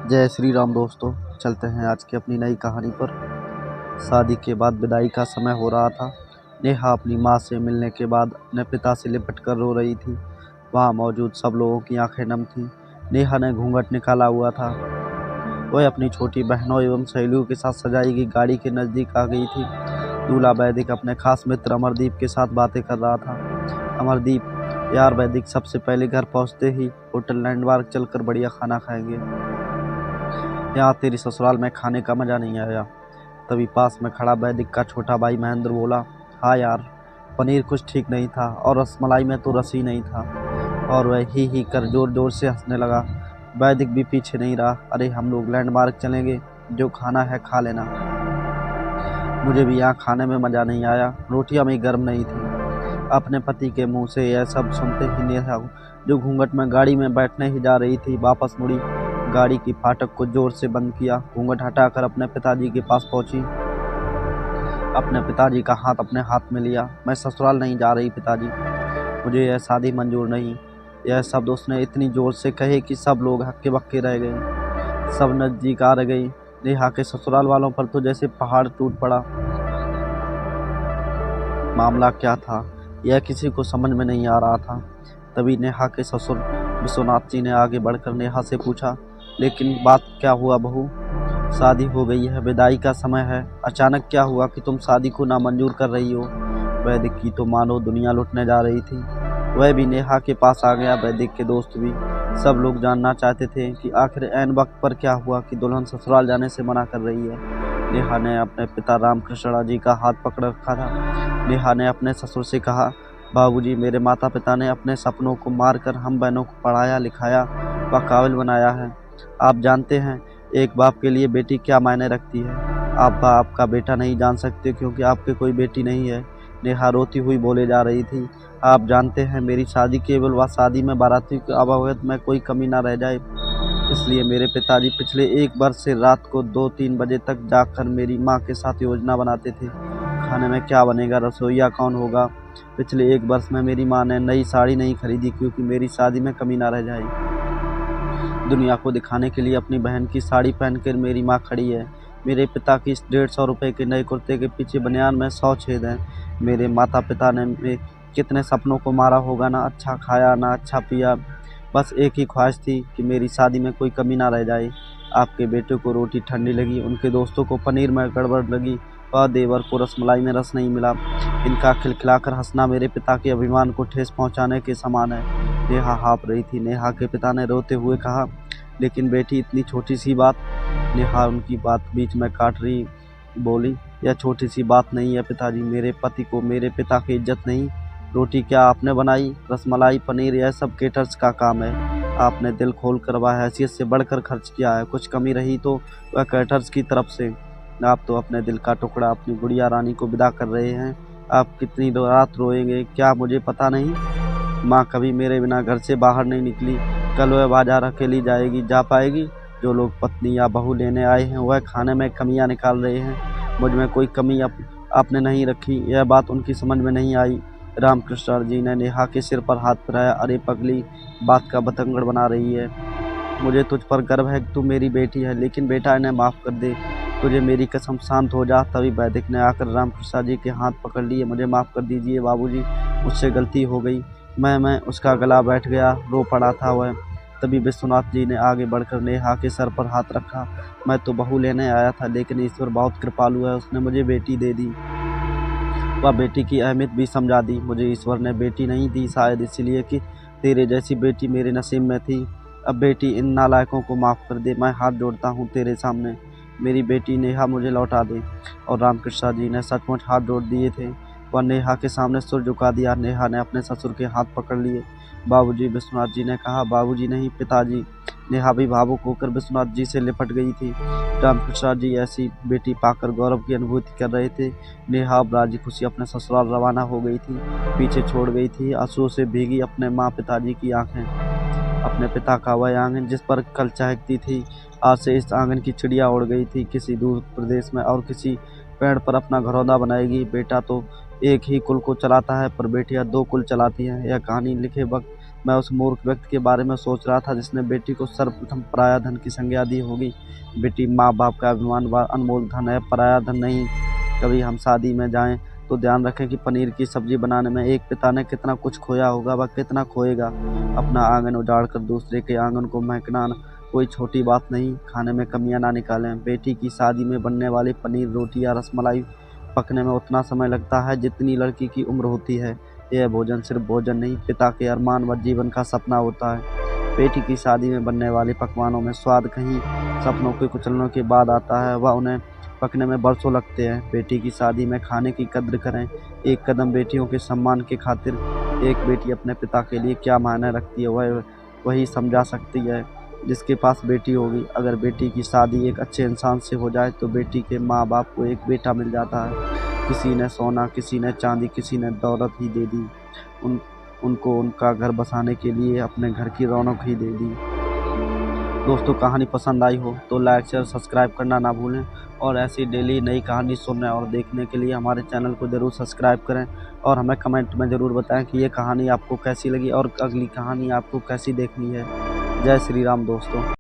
जय श्री राम दोस्तों। चलते हैं आज की अपनी नई कहानी पर। शादी के बाद विदाई का समय हो रहा था। नेहा अपनी माँ से मिलने के बाद अपने पिता से लिपट कर रो रही थी। वहाँ मौजूद सब लोगों की आंखें नम थीं। नेहा ने घूंघट निकाला हुआ था। वह अपनी छोटी बहनों एवं सहेलियों के साथ सजाई गई गाड़ी के नज़दीक आ गई थी। दूल्हा वैदिक अपने खास मित्र अमरदीप के साथ बातें कर रहा था। अमरदीप, यार वैदिक, सबसे पहले घर पहुँचते ही होटल लैंडमार्क चलकर बढ़िया खाना खाएंगे। यहाँ तेरी ससुराल में खाने का मज़ा नहीं आया। तभी पास में खड़ा वैदिक का छोटा भाई महेंद्र बोला, हाँ यार, पनीर कुछ ठीक नहीं था और रसमलाई में तो रस ही नहीं था। और वह ही कर जोर जोर से हंसने लगा। वैदिक भी पीछे नहीं रहा। अरे हम लोग लैंडमार्क चलेंगे, जो खाना है खा लेना। मुझे भी यहाँ खाने में मज़ा नहीं आया, रोटियाँ भी गर्म नहीं थी। अपने पति के मुंह से यह सब सुनते ही नेहा, जो घूंघट में गाड़ी में बैठने ही जा रही थी, वापस मुड़ी। गाड़ी की फाटक को जोर से बंद किया। घूंघट हटाकर अपने पिताजी के पास पहुंची। अपने पिताजी का हाथ अपने हाथ में लिया। मैं ससुराल नहीं जा रही पिताजी, मुझे यह शादी मंजूर नहीं। यह शब्द उसने इतनी जोर से कहे कि सब लोग हक्के बक्के रह गए। सब नज़दीक आ गई। नेहा के ससुराल वालों पर तो जैसे पहाड़ टूट पड़ा। मामला क्या था, यह किसी को समझ में नहीं आ रहा था। तभी नेहा के ससुर विश्वनाथ जी ने आगे बढ़कर नेहा से पूछा, लेकिन बात क्या हुआ बहू? शादी हो गई है, विदाई का समय है, अचानक क्या हुआ कि तुम शादी को नामंजूर कर रही हो? वैदिक की तो मानो दुनिया लुटने जा रही थी। वह भी नेहा के पास आ गया, वैदिक के दोस्त भी। सब लोग जानना चाहते थे कि आखिर ऐन वक्त पर क्या हुआ कि दुल्हन ससुराल जाने से मना कर रही है। नेहा ने अपने पिता रामकृष्ण जी का हाथ पकड़ रखा था। नेहा ने अपने ससुर से कहा, बाबूजी, मेरे माता पिता ने अपने सपनों को मारकर हम बहनों को पढ़ाया लिखाया व काबिल बनाया है। आप जानते हैं एक बाप के लिए बेटी क्या मायने रखती है। आप बाप का बेटा नहीं जान सकते क्योंकि आपके कोई बेटी नहीं है। नेहा रोती हुई बोले जा रही थी, आप जानते हैं मेरी शादी केवल व शादी में बाराती के अवगत में कोई कमी ना रह जाए, इसलिए मेरे पिताजी पिछले 1 वर्ष से रात को 2-3 बजे तक जागकर मेरी माँ के साथ योजना बनाते थे। खाने में क्या बनेगा, रसोईया कौन होगा। पिछले 1 वर्ष में मेरी माँ ने नई साड़ी नहीं खरीदी क्योंकि मेरी शादी में कमी ना रह जाए। दुनिया को दिखाने के लिए अपनी बहन की साड़ी पहनकर मेरी माँ खड़ी है। मेरे पिता की 150 रुपये के नए कुर्ते के पीछे बनियान में 100 छेद हैं। मेरे माता पिता ने कितने सपनों को मारा होगा, ना अच्छा खाया ना अच्छा पिया। बस एक ही ख्वाहिश थी कि मेरी शादी में कोई कमी ना रह जाए। आपके बेटे को रोटी ठंडी लगी, उनके दोस्तों को पनीर में गड़बड़ लगी, वह देवर को रसमलाई में रस नहीं मिला। इनका खिलखिलाकर हंसना मेरे पिता के अभिमान को ठेस पहुंचाने के समान है। नेहा हाँफ रही थी। नेहा के पिता ने रोते हुए कहा, लेकिन बेटी, इतनी छोटी सी बात। नेहा उनकी बात बीच में काट रही बोली, यह छोटी सी बात नहीं है पिताजी, मेरे पति को मेरे पिता की इज्जत नहीं। रोटी क्या आपने बनाई, रसमलाई पनीर यह सब केटर्स का काम है। आपने दिल खोल कर वह हैसियत से बढ़कर खर्च किया है। कुछ कमी रही तो वह केटर्स की तरफ से। आप तो अपने दिल का टुकड़ा अपनी गुड़िया रानी को विदा कर रहे हैं। आप कितनी रात रोएंगे क्या मुझे पता नहीं। माँ कभी मेरे बिना घर से बाहर नहीं निकली। कल वह बाजार अकेली जाएगी, जा पाएगी? जो लोग पत्नी या बहू लेने आए हैं वह खाने में कमियां निकाल रहे हैं। मुझ में कोई कमी आपने नहीं रखी। यह बात उनकी समझ में नहीं आई। रामकृष्ण जी ने नेहा के सिर पर हाथ फिराया। अरे पगली, बात का बतंगड़ बना रही है। मुझे तुझ पर गर्व है कि तू मेरी बेटी है, लेकिन बेटा इन्हें माफ़ कर दे। तुझे मेरी कसम, शांत हो जा। तभी वैदिक ने आकर रामकृष्ण जी के हाथ पकड़ लिए। मुझे माफ़ कर दीजिए बाबूजी, मुझसे गलती हो गई। मैं उसका गला बैठ गया, रो पड़ा था वह। तभी विश्वनाथ जी ने आगे बढ़कर नेहा के सर पर हाथ रखा। मैं तो बहू लेने आया था, लेकिन ईश्वर बहुत कृपालु है, उसने मुझे बेटी दे दी। वह बेटी की अहमियत भी समझा दी। मुझे ईश्वर ने बेटी नहीं दी, शायद इसलिए कि तेरे जैसी बेटी मेरे नसीब में थी। अब बेटी, इन नालायकों को माफ़ कर दे। मैं हाथ जोड़ता हूँ तेरे सामने, मेरी बेटी नेहा मुझे लौटा दे। और रामकृष्ण जी ने सचमुच हाथ जोड़ दिए थे। वह नेहा के सामने सिर झुका दिया। नेहा ने अपने ससुर के हाथ पकड़ लिए। बाबूजी, विश्वनाथ जी ने कहा। बाबूजी नहीं, पिताजी। नेहा भी भावुक होकर विश्वनाथ जी से लिपट गई थी। रामकृष्ण जी ऐसी बेटी पाकर गौरव की अनुभूति कर रहे थे। नेहा अब राजी खुशी अपने ससुराल रवाना हो गई थी। पीछे छोड़ गई थी आंसुओं से भीगी अपने माँ पिताजी की आंखें। अपने पिता का वह आंगन जिस पर कल चहकती थी, आज से इस आंगन की चिड़िया उड़ गई थी किसी दूर प्रदेश में और किसी पेड़ पर अपना घरौंदा बनाएगी। बेटा तो एक ही कुल को चलाता है, पर बेटियां 2 कुल चलाती हैं। यह कहानी लिखे वक्त मैं उस मूर्ख व्यक्ति के बारे में सोच रहा था जिसने बेटी को सर्वप्रथम पराया धन की संज्ञा दी होगी। बेटी माँ बाप का अभिमान व अनमोल धन है, पराया धन नहीं। कभी हम शादी में जाएं तो ध्यान रखें कि पनीर की सब्जी बनाने में एक पिता ने कितना कुछ खोया होगा व कितना खोएगा। अपना आंगन उजाड़ कर दूसरे के आंगन को महकना कोई छोटी बात नहीं। खाने में कमियां ना निकालें। बेटी की शादी में बनने वाली पनीर, रोटी या रसमलाई पकने में उतना समय लगता है जितनी लड़की की उम्र होती है। यह भोजन सिर्फ भोजन नहीं, पिता के अरमान व जीवन का सपना होता है। बेटी की शादी में बनने वाले पकवानों में स्वाद कहीं सपनों के कुचलने के बाद आता है व उन्हें पकने में बरसों लगते हैं। बेटी की शादी में खाने की कद्र करें। एक कदम बेटियों के सम्मान की खातिर। एक बेटी अपने पिता के लिए क्या मायने रखती है वह वही समझा सकती है जिसके पास बेटी होगी। अगर बेटी की शादी एक अच्छे इंसान से हो जाए तो बेटी के माँ बाप को एक बेटा मिल जाता है। किसी ने सोना, किसी ने चांदी, किसी ने दौलत ही दे दी, उनको उनका घर बसाने के लिए अपने घर की रौनक ही दे दी। दोस्तों, कहानी पसंद आई हो तो लाइक शेयर सब्सक्राइब करना ना भूलें और ऐसी डेली नई कहानी सुनने और देखने के लिए हमारे चैनल को ज़रूर सब्सक्राइब करें और हमें कमेंट में ज़रूर बताएं कि ये कहानी आपको कैसी लगी और अगली कहानी आपको कैसी देखनी है। जय श्री राम दोस्तों।